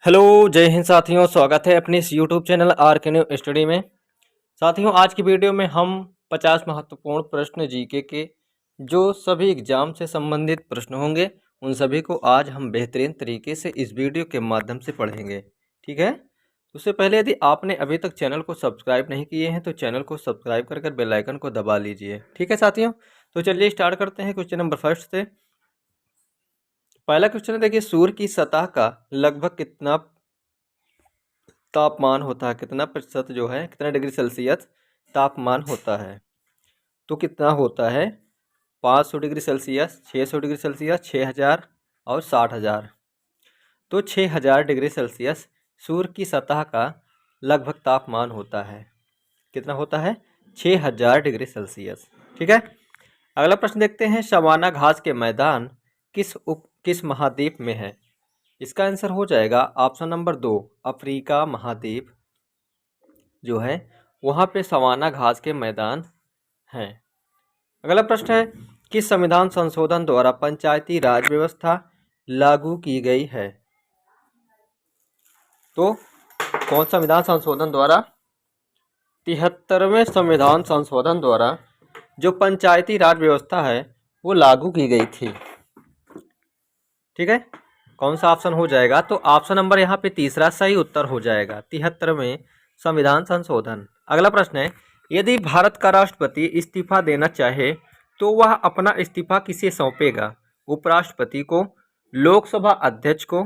Hello, जय हिंद साथियों। स्वागत है अपने इस यूट्यूब चैनल आर के न्यू स्टडी में। साथियों, आज की वीडियो में हम 50 महत्वपूर्ण प्रश्न जीके के जो सभी एग्जाम से संबंधित प्रश्न होंगे उन सभी को आज हम बेहतरीन तरीके से इस वीडियो के माध्यम से पढ़ेंगे। ठीक है। उससे पहले यदि आपने अभी तक चैनल को सब्सक्राइब नहीं किए हैं तो चैनल को सब्सक्राइब कर बेल आइकन को दबा लीजिए। ठीक है साथियों, तो चलिए स्टार्ट करते हैं क्वेश्चन नंबर फर्स्ट से। पहला क्वेश्चन है, देखिए, सूर्य की सतह का लगभग कितना तापमान होता है, कितना प्रतिशत जो है, कितना डिग्री सेल्सियस तापमान होता है। तो कितना होता है, 500 डिग्री सेल्सियस, 600 डिग्री सेल्सियस, 6000 और 60,000। तो 6000 डिग्री सेल्सियस सूर्य की सतह का लगभग तापमान होता है। कितना होता है, 6000 डिग्री सेल्सियस। ठीक है। अगला प्रश्न देखते हैं, सवाना घास के मैदान किस महाद्वीप में है। इसका आंसर हो जाएगा ऑप्शन नंबर 2, अफ्रीका महाद्वीप जो है वहाँ पे सवाना घास के मैदान हैं। अगला प्रश्न है, किस संविधान संशोधन द्वारा पंचायती राज व्यवस्था लागू की गई है। तो कौन संविधान संशोधन द्वारा, 73वें संविधान संशोधन द्वारा जो पंचायती राज व्यवस्था है वो लागू की गई थी। ठीक है। कौन सा ऑप्शन हो जाएगा, तो ऑप्शन नंबर यहाँ पे तीसरा सही उत्तर हो जाएगा, 73वें संविधान संशोधन। अगला प्रश्न है, यदि भारत का राष्ट्रपति इस्तीफा देना चाहे तो वह अपना इस्तीफा किसे सौंपेगा। उपराष्ट्रपति को, लोकसभा अध्यक्ष को,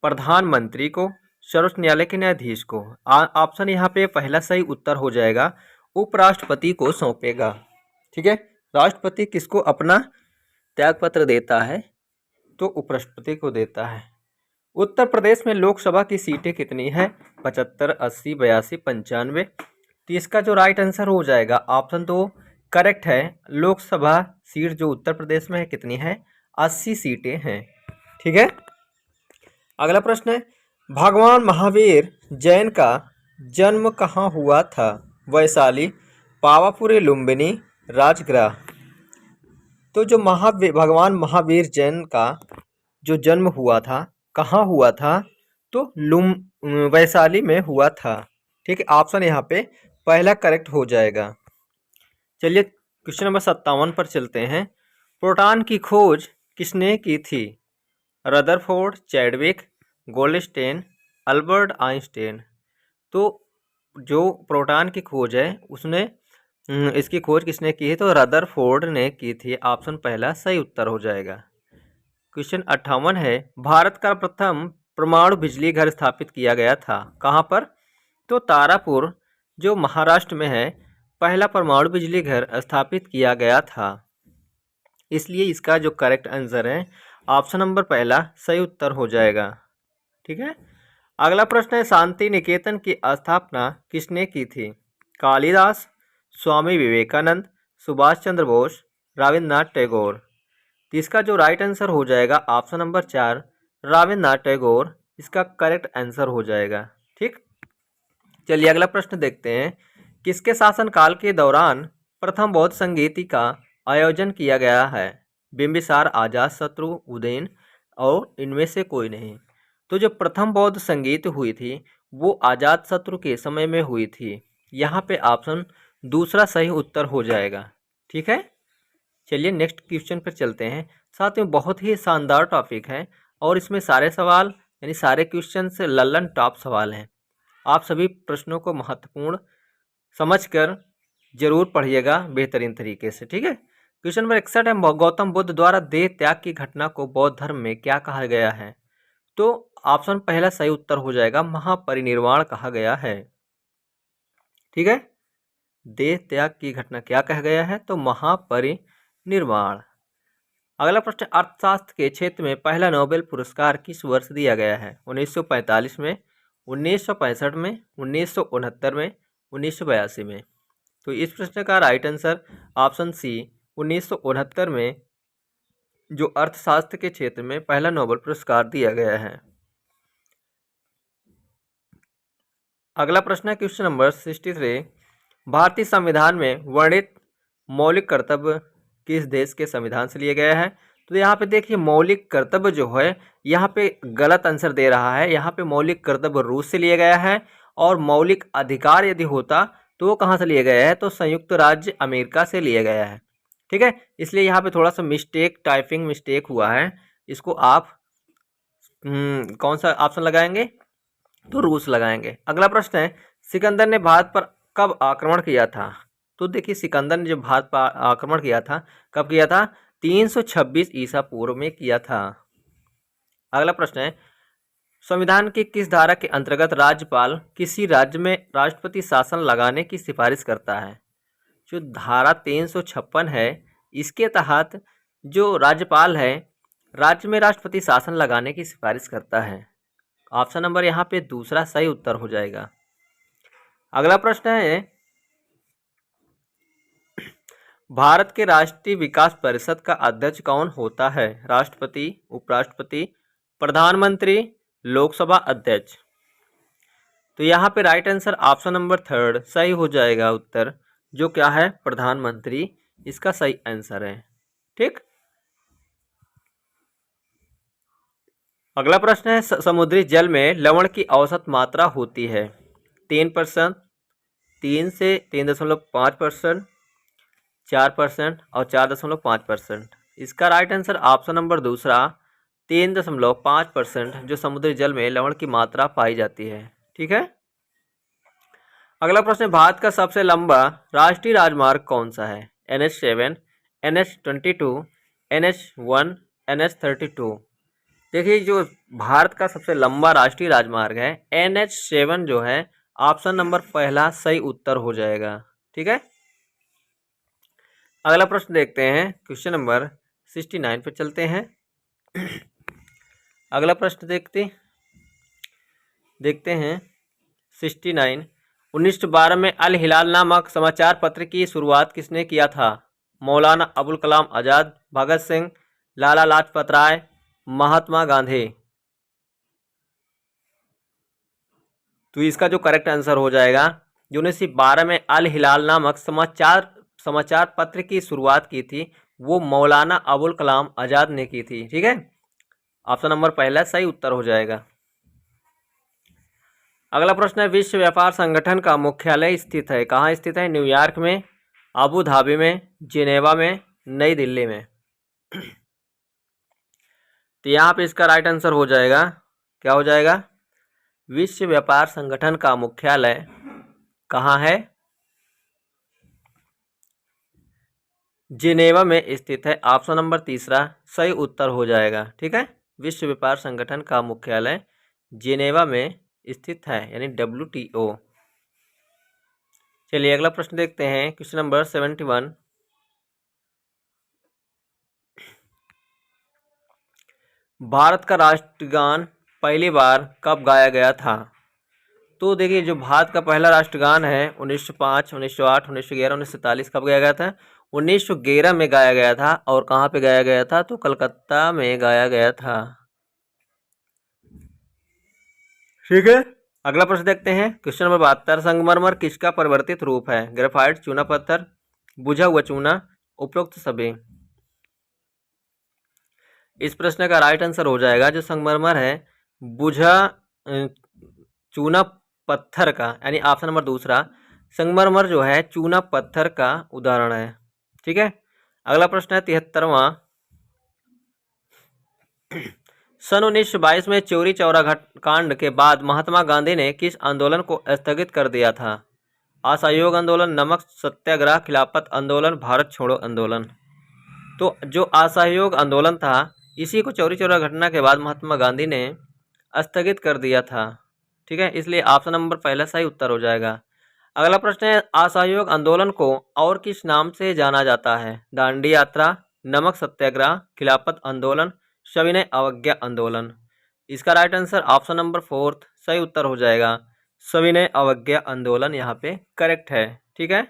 प्रधानमंत्री को, सर्वोच्च न्यायालय के न्यायाधीश को। ऑप्शन यहाँ पे पहला सही उत्तर हो जाएगा, उपराष्ट्रपति को सौंपेगा। ठीक है। राष्ट्रपति किसको अपना त्यागपत्र देता है, तो उपराष्ट्रपति को देता है। उत्तर प्रदेश में लोकसभा की सीटें कितनी है, 75, 80, 82, 95। तो इसका जो राइट आंसर हो जाएगा ऑप्शन 2 करेक्ट है। लोकसभा सीट जो उत्तर प्रदेश में है कितनी है, 80 सीटें हैं। ठीक है। अगला प्रश्न है, भगवान महावीर जैन का जन्म कहाँ हुआ था। वैशाली, पावापुरी, लुम्बिनी, राजगृह। तो जो भगवान महावीर जैन का जो जन्म हुआ था कहाँ हुआ था, तो वैशाली में हुआ था। ठीक है। ऑप्शन यहाँ पे पहला करेक्ट हो जाएगा। चलिए क्वेश्चन नंबर 57 पर चलते हैं। प्रोटॉन की खोज किसने की थी। Rutherford, Chadwick, Goldstein, Albert Einstein. तो जो प्रोटॉन की खोज है उसने इसकी खोज किसने की है, तो रदरफोर्ड ने की थी। ऑप्शन पहला सही उत्तर हो जाएगा। क्वेश्चन 58 है, भारत का प्रथम परमाणु बिजली घर स्थापित किया गया था कहाँ पर, तो तारापुर जो महाराष्ट्र में है पहला परमाणु बिजली घर स्थापित किया गया था। इसलिए इसका जो करेक्ट आंसर है ऑप्शन नंबर पहला सही उत्तर हो जाएगा। ठीक है। अगला प्रश्न है, शांति निकेतन की स्थापना किसने की थी। कालिदास, स्वामी विवेकानंद, सुभाष चंद्र बोस, रविन्द्रनाथ टैगोर। तो इसका जो राइट आंसर हो जाएगा ऑप्शन नंबर 4, रविन्द्रनाथ टैगोर इसका करेक्ट आंसर हो जाएगा। ठीक। चलिए अगला प्रश्न देखते हैं, किसके शासनकाल के दौरान प्रथम बौद्ध संगीति का आयोजन किया गया है। बिंबिसार, अजातशत्रु, उदयन और इनमें से कोई नहीं। तो जो प्रथम बौद्ध संगीत हुई थी वो अजातशत्रु के समय में हुई थी। यहाँ पे ऑप्शन दूसरा सही उत्तर हो जाएगा। ठीक है। चलिए नेक्स्ट क्वेश्चन पर चलते हैं। साथ में बहुत ही शानदार टॉपिक है और इसमें सारे सवाल यानी सारे क्वेश्चन से लल्लन टॉप सवाल हैं। आप सभी प्रश्नों को महत्वपूर्ण समझकर जरूर पढ़िएगा बेहतरीन तरीके से। ठीक है। क्वेश्चन नंबर 61 है, गौतम बुद्ध द्वारा देह त्याग की घटना को बौद्ध धर्म में क्या कहा गया है। तो ऑप्शन पहला सही उत्तर हो जाएगा, महापरिनिर्वाण कहा गया है। ठीक है। देह त्याग की घटना क्या कहा गया है, तो महापरिनिर्वाण। अगला प्रश्न, अर्थशास्त्र के क्षेत्र में पहला नोबेल पुरस्कार किस वर्ष दिया गया है। 1945 में, 1965 में, 1969 में, 1982 में। तो इस प्रश्न का राइट आंसर ऑप्शन सी, 1969 में जो अर्थशास्त्र के क्षेत्र में पहला नोबेल पुरस्कार दिया गया है। अगला प्रश्न है क्वेश्चन नंबर 63, भारतीय संविधान में वर्णित मौलिक कर्तव्य किस देश के संविधान से लिया गया है। तो यहाँ पे देखिए मौलिक कर्तव्य जो है यहाँ पे गलत आंसर दे रहा है। यहाँ पे मौलिक कर्तव्य रूस से लिया गया है और मौलिक अधिकार यदि होता तो वो कहाँ से लिया गया है, तो संयुक्त राज्य अमेरिका से लिया गया है। ठीक है, इसलिए यहाँ पे थोड़ा सा मिस्टेक, टाइपिंग मिस्टेक हुआ है। इसको आप कौन सा ऑप्शन लगाएंगे, तो रूस लगाएंगे। अगला प्रश्न है, सिकंदर ने भारत पर कब आक्रमण किया था। तो देखिए सिकंदर ने जो भारत पर आक्रमण किया था, कब किया था, 326 ईसा पूर्व में किया था। अगला प्रश्न है, संविधान की किस धारा के अंतर्गत राज्यपाल किसी राज्य में राष्ट्रपति शासन लगाने की सिफारिश करता है। जो धारा 356 है, इसके तहत जो राज्यपाल है राज्य में राष्ट्रपति शासन लगाने की सिफारिश करता है। ऑप्शन नंबर यहाँ पे दूसरा सही उत्तर हो जाएगा। अगला प्रश्न है, भारत के राष्ट्रीय विकास परिषद का अध्यक्ष कौन होता है। राष्ट्रपति, उपराष्ट्रपति, प्रधानमंत्री, लोकसभा अध्यक्ष। तो यहाँ पे right answer option number third सही हो जाएगा उत्तर, जो क्या है, प्रधानमंत्री इसका सही आंसर है। ठीक, अगला प्रश्न है, समुद्री जल में लवण की औसत मात्रा होती है 3%, 3 से 3.5%, 4% और 4.5%। इसका राइट आंसर ऑप्शन नंबर दूसरा 3.5% जो समुद्री जल में लवण की मात्रा पाई जाती है। ठीक है, अगला प्रश्न, भारत का सबसे लंबा राष्ट्रीय राजमार्ग कौन सा है। NH7, NH22, NH1, NH32। देखिए जो भारत का सबसे लंबा राष्ट्रीय राजमार्ग है NH7 जो है, ऑप्शन नंबर पहला सही उत्तर हो जाएगा। ठीक है, अगला प्रश्न देखते हैं, क्वेश्चन नंबर 69 पे चलते हैं। अगला प्रश्न देखते हैं 69। 1912 में अल हिलाल नामक समाचार पत्र की शुरुआत किसने किया था। मौलाना अबुल कलाम आज़ाद, भगत सिंह, लाला लाजपत राय, महात्मा गांधी। तो इसका जो करेक्ट आंसर हो जाएगा, जो 1912 में अल हिलाल नामक समाचार पत्र की शुरुआत की थी वो मौलाना अबुल कलाम आज़ाद ने की थी। ठीक है, ऑप्शन नंबर पहला सही उत्तर हो जाएगा। अगला प्रश्न है, विश्व व्यापार संगठन का मुख्यालय स्थित है, कहाँ स्थित है। न्यूयॉर्क में, अबू धाबी में, जिनेवा में, नई दिल्ली में। तो यहाँ पे इसका राइट आंसर हो जाएगा, क्या हो जाएगा, विश्व व्यापार संगठन का मुख्यालय कहाँ है, जिनेवा में स्थित है। ऑप्शन नंबर तीसरा सही उत्तर हो जाएगा। ठीक है, विश्व व्यापार संगठन का मुख्यालय जिनेवा में स्थित है, यानी WTO। चलिए अगला प्रश्न देखते हैं, क्वेश्चन नंबर 71। भारत का राष्ट्रगान पहली बार कब गाया गया था। तो देखिए जो भारत का पहला राष्ट्रगान है 1905, 1908, 1911, 1947 कब गाया गया था। 1911 में गाया गया था। और कहाँ पे गाया गया था, तो कलकत्ता में गाया गया था। ठीक है, अगला प्रश्न देखते हैं, क्वेश्चन नंबर 72। संगमरमर किसका परिवर्तित रूप है। ग्रेफाइट, चूना पत्थर, बुझा हुआ चूना, उपरोक्त सभी। इस प्रश्न का राइट आंसर हो जाएगा, जो संगमरमर है बुझा चूना पत्थर का, यानी ऑप्शन नंबर दूसरा, संगमरमर जो है चूना पत्थर का उदाहरण है। ठीक है, अगला प्रश्न है 73वां। सन 1922 में चौरी चौरा कांड के बाद महात्मा गांधी ने किस आंदोलन को स्थगित कर दिया था। असहयोग आंदोलन, नमक सत्याग्रह, खिलाफत आंदोलन, भारत छोड़ो आंदोलन। तो जो असहयोग आंदोलन था इसी को चौरी चौरा घटना के बाद महात्मा गांधी ने स्थगित कर दिया था। ठीक है, इसलिए ऑप्शन नंबर पहला सही उत्तर हो जाएगा। अगला प्रश्न है, असहयोग आंदोलन को और किस नाम से जाना जाता है। दांडी यात्रा, नमक सत्याग्रह, खिलाफत आंदोलन, सविनय अवज्ञा आंदोलन। इसका right answer option number fourth सही उत्तर हो जाएगा। सविनय अवज्ञा आंदोलन यहाँ पे करेक्ट है। ठीक है,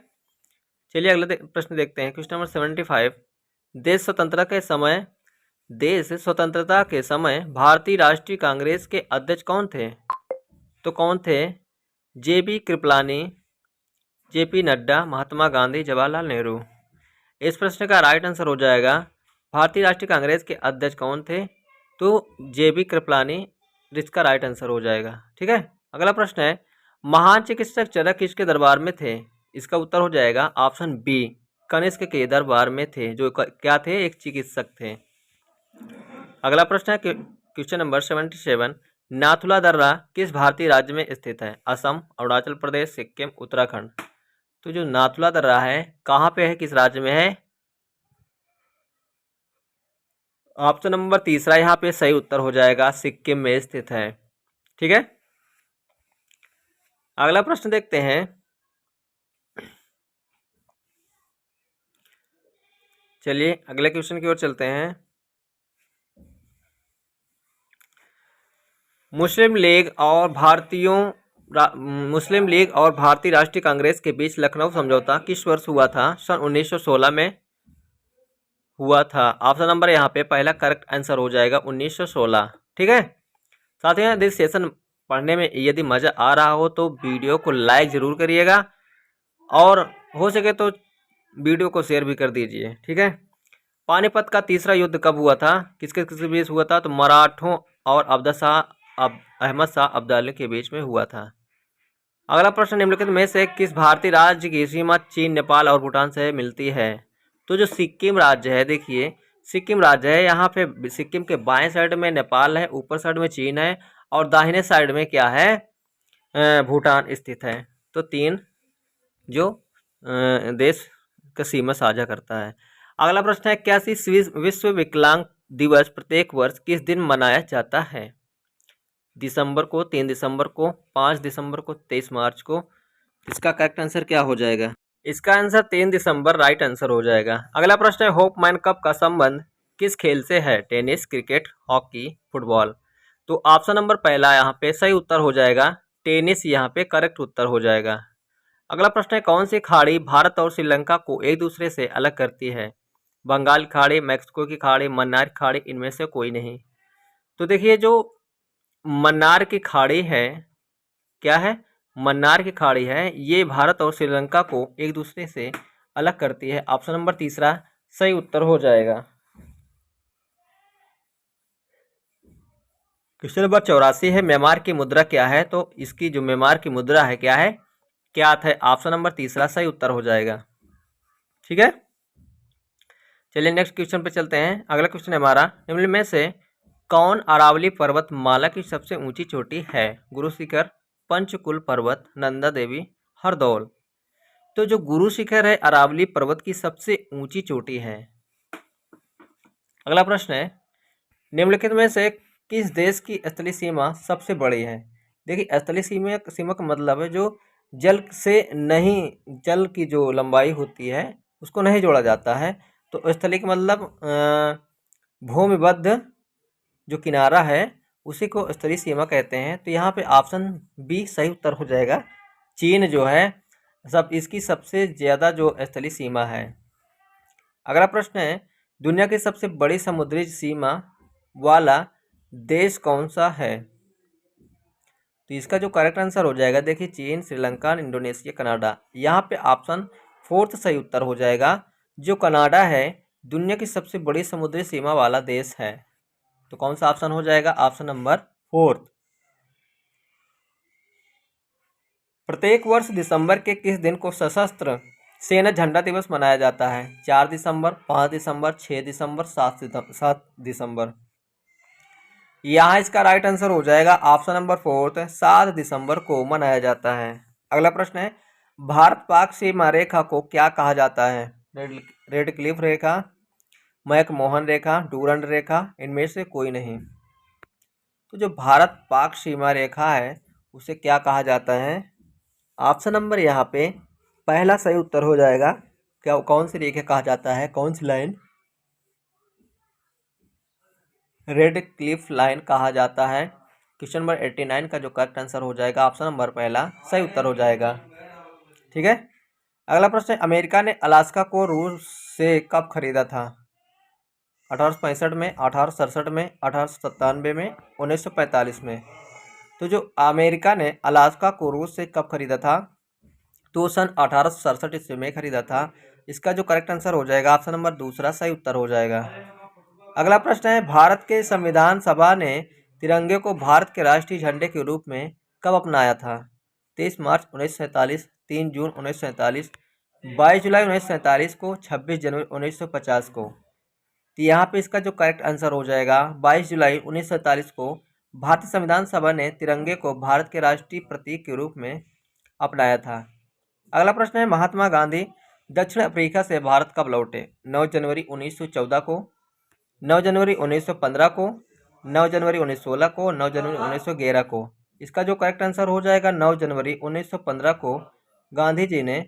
चलिए अगला प्रश्न देखते हैं, क्वेश्चन नंबर 75। देश स्वतंत्रता के समय भारतीय राष्ट्रीय कांग्रेस के अध्यक्ष कौन थे। तो कौन थे, JB कृपलानी, JP नड्डा, महात्मा गांधी, जवाहरलाल नेहरू। इस प्रश्न का राइट आंसर हो जाएगा भारतीय राष्ट्रीय कांग्रेस के अध्यक्ष कौन थे? तो JB कृपलानी, जिसका राइट आंसर हो जाएगा। ठीक है, अगला प्रश्न है, महान चिकित्सक चरक किसके दरबार में थे? इसका उत्तर हो जाएगा ऑप्शन बी, कनिष्क के दरबार में थे, जो क्या थे? एक चिकित्सक थे। अगला प्रश्न है क्वेश्चन नंबर 77, नाथुला दर्रा किस भारतीय राज्य में स्थित है? असम, अरुणाचल प्रदेश, सिक्किम, उत्तराखंड। तो जो नाथुला दर्रा है कहाँ पे है, किस राज्य में है? ऑप्शन नंबर तीसरा यहाँ पे सही उत्तर हो जाएगा, सिक्किम में स्थित है। ठीक है, अगला प्रश्न देखते हैं। चलिए अगले क्वेश्चन की ओर चलते हैं। मुस्लिम लीग और भारतीय राष्ट्रीय कांग्रेस के बीच लखनऊ समझौता किस वर्ष हुआ था? सन 1916 में हुआ था। ऑप्शन नंबर यहाँ पे पहला करेक्ट आंसर हो जाएगा 1916। ठीक है, साथ ही यदि सेशन पढ़ने में यदि मज़ा आ रहा हो तो वीडियो को लाइक ज़रूर करिएगा और हो सके तो वीडियो को शेयर भी कर दीजिए। ठीक है, पानीपत का तीसरा युद्ध कब हुआ था? किसके बीच हुआ था? तो मराठों और अहमद शाह अब्दाली के बीच में हुआ था। अगला प्रश्न, निम्नलिखित में से किस भारतीय राज्य की सीमा चीन, नेपाल और भूटान से मिलती है? तो जो सिक्किम राज्य है, देखिए सिक्किम राज्य है, यहाँ पे सिक्किम के बाएं साइड में नेपाल है, ऊपर साइड में चीन है और दाहिने साइड में क्या है? भूटान स्थित है। तो तीन जो देश का सीमा साझा करता है। अगला प्रश्न है, क्या विश्व विकलांग दिवस प्रत्येक वर्ष किस दिन मनाया जाता है? दिसंबर को, 3 दिसंबर को, 5 दिसंबर को, 23 मार्च को। इसका करेक्ट आंसर क्या हो जाएगा? इसका आंसर 3 दिसंबर राइट आंसर हो जाएगा। अगला प्रश्न है, होपमैन कप का संबंध किस खेल से है? Tennis, cricket, hockey, football. तो ऑप्शन नंबर पहला यहाँ पे सही उत्तर हो जाएगा, टेनिस यहाँ पे करेक्ट उत्तर हो जाएगा। अगला प्रश्न है, कौन सी खाड़ी भारत और श्रीलंका को एक दूसरे से अलग करती है? बंगाल खाड़ी, मैक्सिको की खाड़ी, मन्नार खाड़ी, इनमें से कोई नहीं। तो देखिए जो मन्नार की खाड़ी है, क्या है? मन्नार की खाड़ी है, ये भारत और श्रीलंका को एक दूसरे से अलग करती है। ऑप्शन नंबर तीसरा सही उत्तर हो जाएगा। क्वेश्चन नंबर 84 है, म्यांमार की मुद्रा क्या है? तो इसकी जो म्यांमार की मुद्रा है क्या है? क्या है? ऑप्शन नंबर तीसरा सही उत्तर हो जाएगा। ठीक है, चलिए नेक्स्ट क्वेश्चन पे चलते हैं। अगला क्वेश्चन है हमारा, निम्न में से कौन अरावली पर्वतमाला की सबसे ऊंची चोटी है? गुरु शिखर, पंचकुल पर्वत, नंदा देवी, हरदौल। तो जो गुरु शिखर है अरावली पर्वत की सबसे ऊंची चोटी है। अगला प्रश्न है, निम्नलिखित में से किस देश की स्थलीय सीमा सबसे बड़ी है? देखिए स्थलीय सीमा का मतलब है जो जल से नहीं, जल की जो लंबाई होती है उसको नहीं जोड़ा जाता है। तो स्थलीय का मतलब भूमिबद्ध जो किनारा है उसी को स्थलीय सीमा कहते हैं। तो यहाँ पे ऑप्शन बी सही उत्तर हो जाएगा, चीन जो है इसकी सबसे ज़्यादा जो स्थलीय सीमा है। अगला प्रश्न है, दुनिया की सबसे बड़ी समुद्री सीमा वाला देश कौन सा है? तो इसका जो करेक्ट आंसर हो जाएगा, देखिए चीन, श्रीलंका, इंडोनेशिया, कनाडा। यहाँ पे ऑप्शन फोर्थ सही उत्तर हो जाएगा, जो कनाडा है दुनिया की सबसे बड़ी समुद्री सीमा वाला देश है। तो कौन सा ऑप्शन हो जाएगा? Option number fourth. प्रत्येक वर्ष दिसंबर के किस दिन को सशस्त्र सेना झंडा दिवस मनाया जाता है? 4 दिसंबर, 5 दिसंबर, 6 दिसंबर, 7 दिसंबर। यहाँ इसका राइट आंसर हो जाएगा ऑप्शन नंबर फोर्थ, 7 दिसंबर को मनाया जाता है। अगला प्रश्न है, भारत पाक सीमा रेखा को क्या कहा जाता है? रेड क्लिफ रेखा, मैकमोहन रेखा, डूरंड रेखा, इनमें से कोई नहीं। तो जो भारत पाक सीमा रेखा है उसे क्या कहा जाता है? ऑप्शन नंबर यहाँ पे पहला सही उत्तर हो जाएगा। क्या कौन सी रेखा कहा जाता है? कौन सी लाइन? रेड क्लिफ लाइन कहा जाता है। क्वेश्चन नंबर 89 का जो करेक्ट आंसर हो जाएगा ऑप्शन नंबर पहला सही उत्तर हो जाएगा। ठीक है, अगला प्रश्न है, अमेरिका ने अलास्का को रूस से कब खरीदा था? 1865 में, 1867 में, 1897 में, 1945 में। तो जो अमेरिका ने अलास्का को रूस से कब खरीदा था? तो सन 1867 ईस्वी में खरीदा था। इसका जो करेक्ट आंसर हो जाएगा ऑप्शन नंबर दूसरा सही उत्तर हो जाएगा। अगला प्रश्न है, भारत के संविधान सभा ने तिरंगे को भारत के राष्ट्रीय झंडे के रूप में कब अपनाया था? 23 मार्च 1947, 3 जून 1947, 22 जुलाई 1947 को, 26 जनवरी 1950 को। तो यहाँ पे इसका जो करेक्ट आंसर हो जाएगा 22 जुलाई 1947 को भारतीय संविधान सभा ने तिरंगे को भारत के राष्ट्रीय प्रतीक के रूप में अपनाया था। अगला प्रश्न है, महात्मा गांधी दक्षिण अफ्रीका से भारत कब लौटे? 9 जनवरी 1914 को, 9 जनवरी 1915 को, 9 जनवरी 1916 को, 9 जनवरी 1911 को। इसका जो करेक्ट आंसर हो जाएगा 9 जनवरी 1915 को गांधी जी ने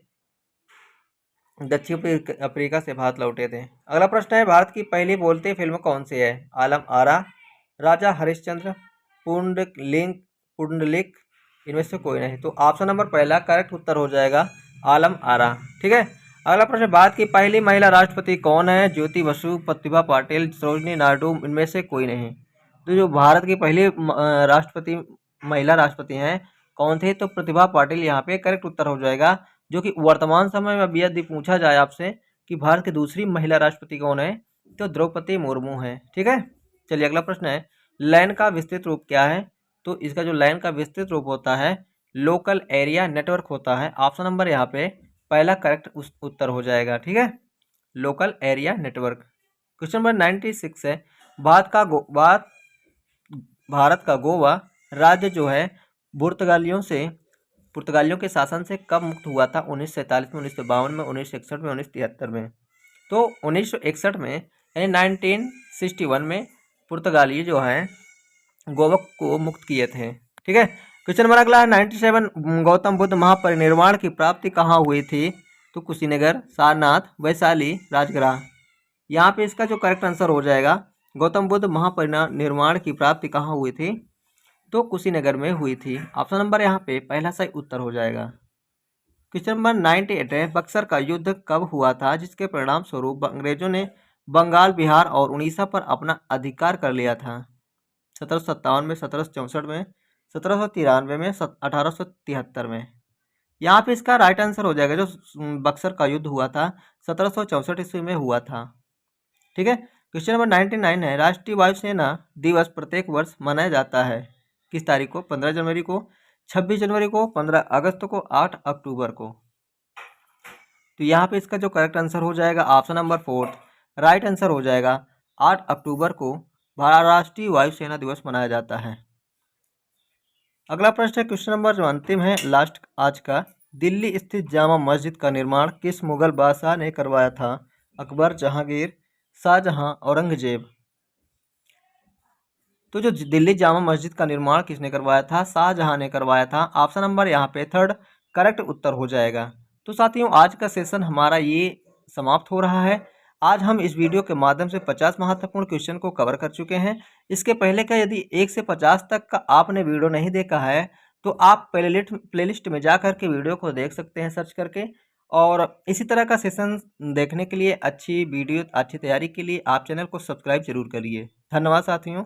दक्षिण अफ्रीका से भारत लौटे थे। अगला प्रश्न है, भारत की पहली बोलती फिल्म कौन सी है? आलम आरा, राजा हरिश्चंद्र, पुंडलिक, इनमें से कोई नहीं। तो ऑप्शन नंबर पहला करेक्ट उत्तर हो जाएगा आलम आरा। ठीक है। अगला प्रश्न, भारत की पहली महिला राष्ट्रपति कौन है? ज्योति बसु, प्रतिभा पाटिल, सरोजिनी नायडू, इनमें से कोई नहीं। तो जो भारत की पहली राष्ट्रपति महिला राष्ट्रपति हैं कौन थे? तो प्रतिभा पाटिल यहाँ पे करेक्ट उत्तर हो जाएगा, जो कि वर्तमान समय में अभी यदि पूछा जाए आपसे कि भारत की दूसरी महिला राष्ट्रपति कौन है, तो द्रौपदी मुर्मू है। ठीक है। चलिए अगला प्रश्न है, लैन का विस्तृत रूप क्या है? तो इसका जो लैन का विस्तृत रूप होता है लोकल एरिया नेटवर्क होता है। ऑप्शन नंबर यहाँ पे पहला करेक्ट उत्तर हो जाएगा। ठीक है, local area network. Question number 96 है, भारत का गोवा राज्य जो है पुर्तगालियों के शासन से कब मुक्त हुआ था? 1947 में, 1952 में, 1961 में, 1973 में। तो 1961 में यानी 1961 में पुर्तगाली जो हैं गोवा को मुक्त किए थे। ठीक है। क्वेश्चन नंबर अगला है 97, गौतम बुद्ध महापरिनिर्वाण की प्राप्ति कहाँ हुई थी? तो कुशीनगर, सारनाथ, वैशाली, राजगृह। यहाँ पे इसका जो करेक्ट आंसर हो जाएगा, गौतम बुद्ध महापरिनिर्वाण की प्राप्ति कहाँ हुई थी? तो कुशीनगर में हुई थी। ऑप्शन नंबर यहाँ पे पहला सही उत्तर हो जाएगा। क्वेश्चन नंबर 98 है, बक्सर का युद्ध कब हुआ था जिसके परिणाम स्वरूप अंग्रेजों ने बंगाल, बिहार और उड़ीसा पर अपना अधिकार कर लिया था? 1757 में, 1764 में, 1793 में, 1873 में। यहाँ पे इसका राइट आंसर हो जाएगा, जो बक्सर का युद्ध हुआ था 1764 ईस्वी में हुआ था। ठीक है। क्वेश्चन नंबर 99 है, राष्ट्रीय वायुसेना दिवस प्रत्येक वर्ष मनाया जाता है किस तारीख को? 15 जनवरी को, 26 जनवरी को, 15 अगस्त को, 8 अक्टूबर को। तो यहाँ पे इसका जो करेक्ट आंसर हो जाएगा ऑप्शन नंबर 4 राइट आंसर हो जाएगा, 8 अक्टूबर को राष्ट्रीय वायुसेना दिवस मनाया जाता है। अगला प्रश्न है, क्वेश्चन नंबर जो अंतिम है लास्ट आज का, दिल्ली स्थित जामा मस्जिद का निर्माण किस मुगल बादशाह ने करवाया था? अकबर, जहांगीर, शाहजहां, औरंगजेब। तो जो दिल्ली जामा मस्जिद का निर्माण किसने करवाया था? शाहजहां ने करवाया था। ऑप्शन नंबर यहाँ पे थर्ड करेक्ट उत्तर हो जाएगा। तो साथियों आज का सेशन हमारा ये समाप्त हो रहा है। आज हम इस वीडियो के माध्यम से 50 महत्वपूर्ण क्वेश्चन को कवर कर चुके हैं। इसके पहले का यदि 1 से 50 तक का आपने वीडियो नहीं देखा है तो आप प्लेलिस्ट में जा करके वीडियो को देख सकते हैं सर्च करके। और इसी तरह का सेशन देखने के लिए, अच्छी वीडियो, अच्छी तैयारी के लिए आप चैनल को सब्सक्राइब जरूर करिए। धन्यवाद साथियों।